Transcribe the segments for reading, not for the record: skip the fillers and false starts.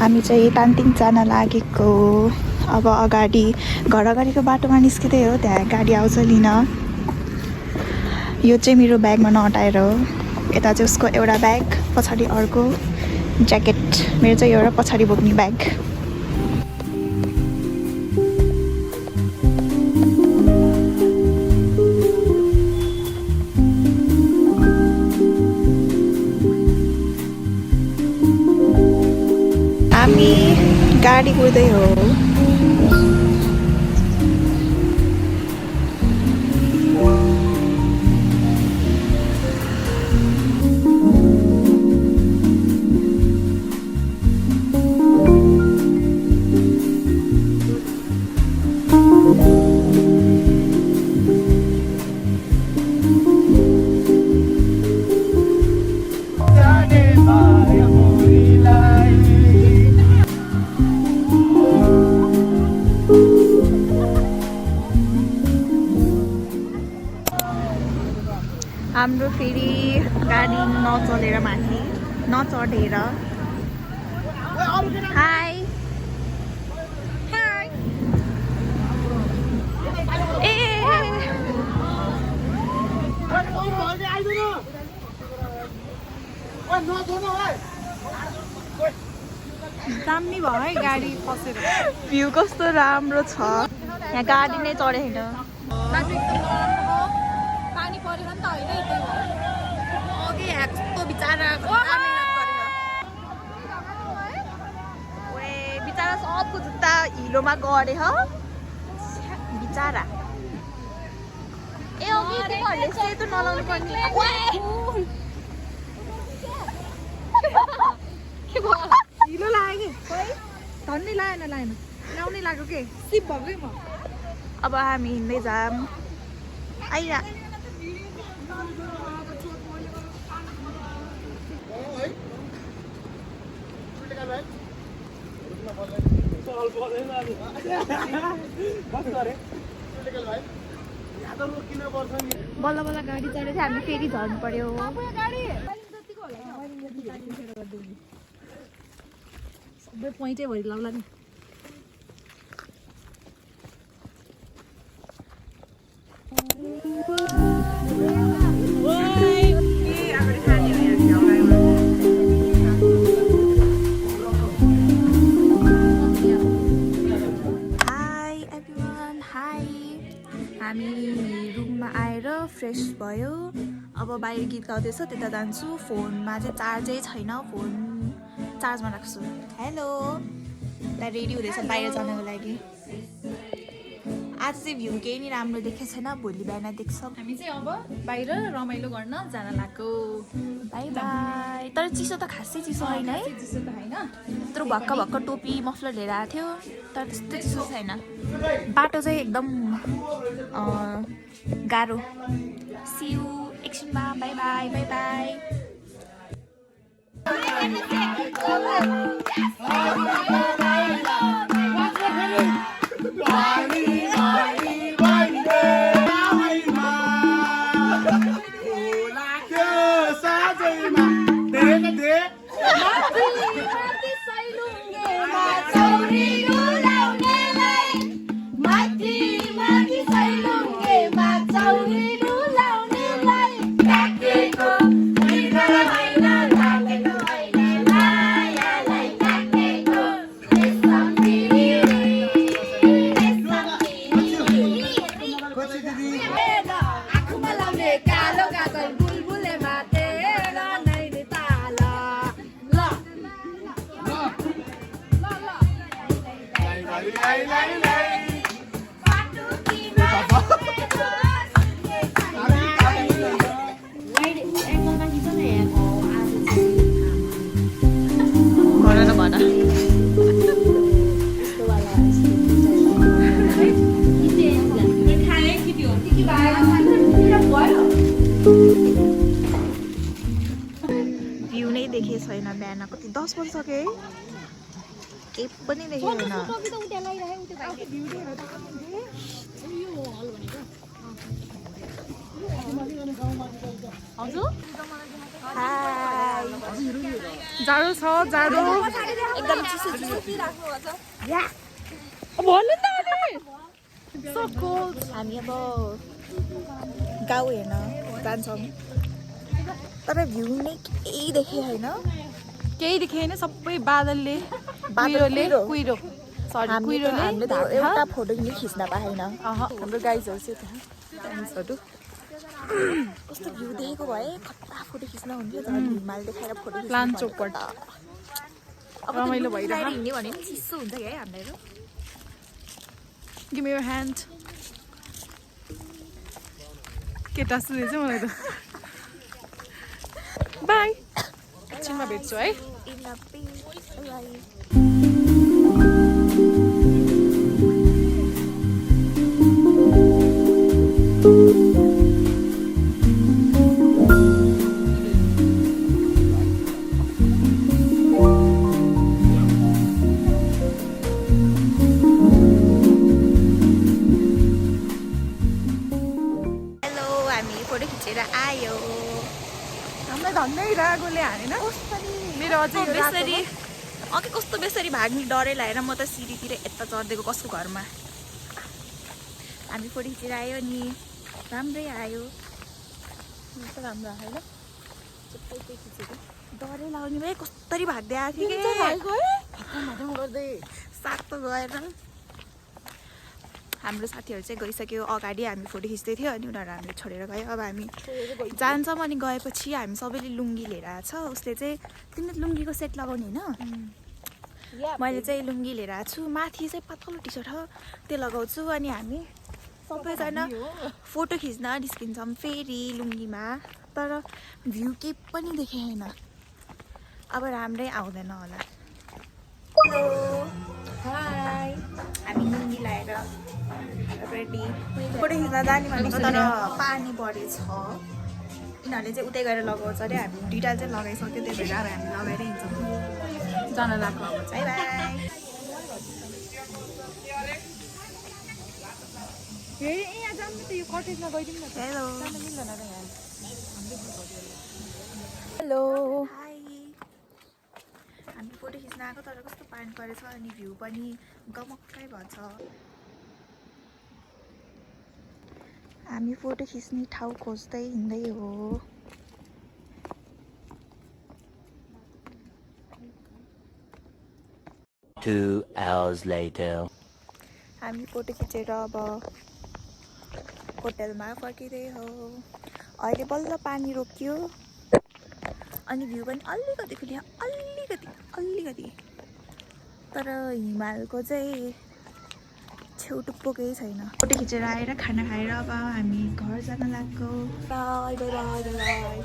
हामी चाहिँ तानतिङ जान लागेको। अब अगाडि घर अगाडिको बाटोमा निस्किँदै हो, त्यहाँ गाडी आउँछ लिन। यो चाहिँ मेरो ब्यागमा नअटाएर हो। यता चाहिँ उसको एउटा ब्याग, पछाडि अर्को ज्याकेट। मेरो चाहिँ एउटा पछाडि बोक्ने ब्याग। हामी गाडी कुर्दै हो। हाम्रो फेरि गाडी नचलेर माथि नचढेर। हाई हाई ए दामी भयो है गाडी फसेर। भ्यू कस्तो राम्रो छ। यहाँ गाडी नै चढेन। बाटो एकदम नराम्रो हो, पानी परेन नि त होइन यतै हो। अघि यस्तो बिचारा बिचारा सबको जुत्ता हिलोमा गरे हो बिचारा। ए अघि तिमीहरूले सेतो नलाउनु पर्ने। हिलो लाग्यो कि धन्नै लाएन ल्याउनै लाग्यो के सिप भएको म। अब हामी हिँड्दै जाम। आइरा बल्ल बल्ल गाडी चढेको थियो, हामी फेरि झर्नु पर्यो। सबै पोइन्टै भरि लाउला नि। हामी रुममा आएर फ्रेस भयो। अब बाहिर गीत गाउँदैछ, त्यता जान्छु। फोनमा चाहिँ चार्जै छैन, फोन चार्जमा राख्छु। हेलो, त्यहाँ रेडी हुँदैछ बाहिर जानको लागि। आज चाहिँ भ्यू केही नि राम्रो देखेको छैन, भोलि बिहान देख्छौँ। हामी चाहिँ अब बाहिर रमाइलो गर्न जान लाग्यो। By by. तर चिसो त खासै चिसो होइन है, चिसो त होइन। यत्रो भक्क भक्क टोपी मफलर लिएर आएको थियो, तर त्यस्तो चिसो छैन। बाटो चाहिँ एकदम गाह्रो। सी यू एकछिनमा। By by by by. View नै देखे छैन। बिहान कति 10 बजिसक्यो है, केही पनि देखेको छैन। जाडो छ, जाडो एकदम चिसो चिसो भन्नु त अनि so cold हामी अब गाउँ हेर्न जान्छौँ तर भ्यू नै केही देखेँ होइन केही देखेन सबै बादलले कुहिरो। कुहिरो सरी हामीले कुहिरोले त एउटा फोटो पनि खिच्न पाएन हाम्रो गाइजहरू चाहिँ त्यहाँ गाइजहरू कस्तो भ्यू देखेको भए खतरा फोटो खिच्न हुन्थ्यो तर हिमाल देखाएर फोटो खिच्न प्लान भनेको चौपट। त। अब रमाइलो त भइरहेको। हिँड्ने भने नि चिसो हुन्छ क्या हामीहरू गिभ मी योर ह्यान्ड केटा सुने चाहिँ मलाई त बाई एकछिनमा भेट्छु है हेलो हामी फोटो खिचेर आयो हामीलाई धन्दै रागोले हानेन मेरो अझै यो बेसरी अघि कस्तो बेसरी भाग्ने डरै लागेर म त सिँढीतिर यता चढिदिएको कसको घरमा हामी फोटो खिचेर आयो नि राम्रै आयो राम्रो होइन डरै लाग्ने भए कस्तरी भाग्दै आएको थियो कि गर्दै साग त गएर हाम्रो साथीहरू चाहिँ गइसक्यो अगाडि हामी फोटो खिच्दै थियो अनि उनीहरू हामीले छोडेर गयो अब हामी जान्छौँ अनि गएपछि हामी सबैले लुङ्गी लिएर आएको छ उसले चाहिँ तिमीले लुङ्गीको सेट लगाउने होइन मैले चाहिँ लुङ्गी लिएर आएको छु माथि चाहिँ पातलो टी सर्ट हो त्यो लगाउँछु अनि हामी सबैजना फोटो खिच्न निस्किन्छौँ फेरि लुङ्गीमा तर भ्यू केही पनि देखेन अब राम्रै आउँदैन होला हेलो हाई हामी लुङ्गी लगाएर रेडी फोटो खिच्न जाने भनेको तर पानी बढी छ यिनीहरूले चाहिँ उतै गएर लगाउँछ अरे हामी दुइटा चाहिँ लगाइसक्यो त्यही भएर अब हामी लगाएर हिँड्छौँ जान लाग्छ बाई बाई यहाँ जानु त यो कटेजमा गइदिउँ न हेलो मिल्दैन र यहाँ हेलो हाई हामी फोटो खिच्न आएको तर कस्तो पानी परेछ अनि भ्यू पनि गमक्कै भन्छ हामी फोटो खिच्ने ठाउँ खोज्दै हिँड्दै हो 2 hours later. हामी फोटो खिचेर अब होटलमा फर्किँदै हो अहिले बल्ल पानी रोकियो अनि भ्यू पनि अलिकति खुल्यो अलिकति तर हिमालको चाहिँ छेउटुप्पो केही छैन फोटो खिचेर आएर खाना खाएर अब हामी घर जान लाग्यो बाई बाई बाई बाई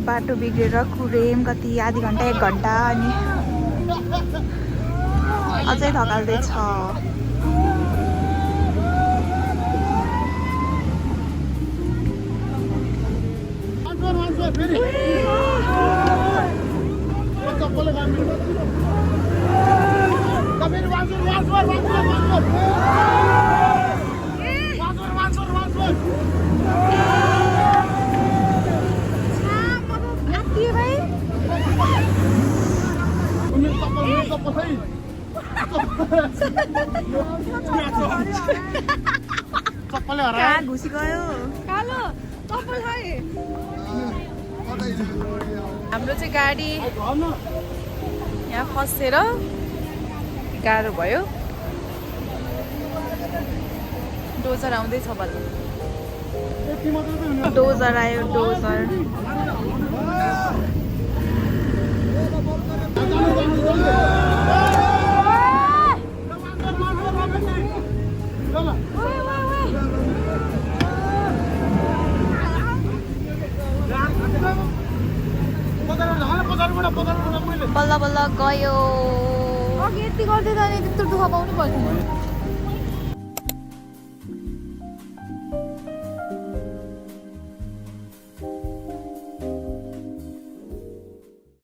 बाटो बिग्रेर कुरेम कति आधी घन्टा 1 घन्टा अनि अझै थकाल्दैछ कहाँ घुसी गयो कालो चप्पल खाए हाम्रो चाहिँ गाडी यहाँ फसेर गाह्रो भयो डोजर आउँदैछ बल्ल डोजर आयो डोजर बल्ल बल्ल गयो अघि यति गर्दै जाने त्यत्रो दुःख पाउनु पर्छ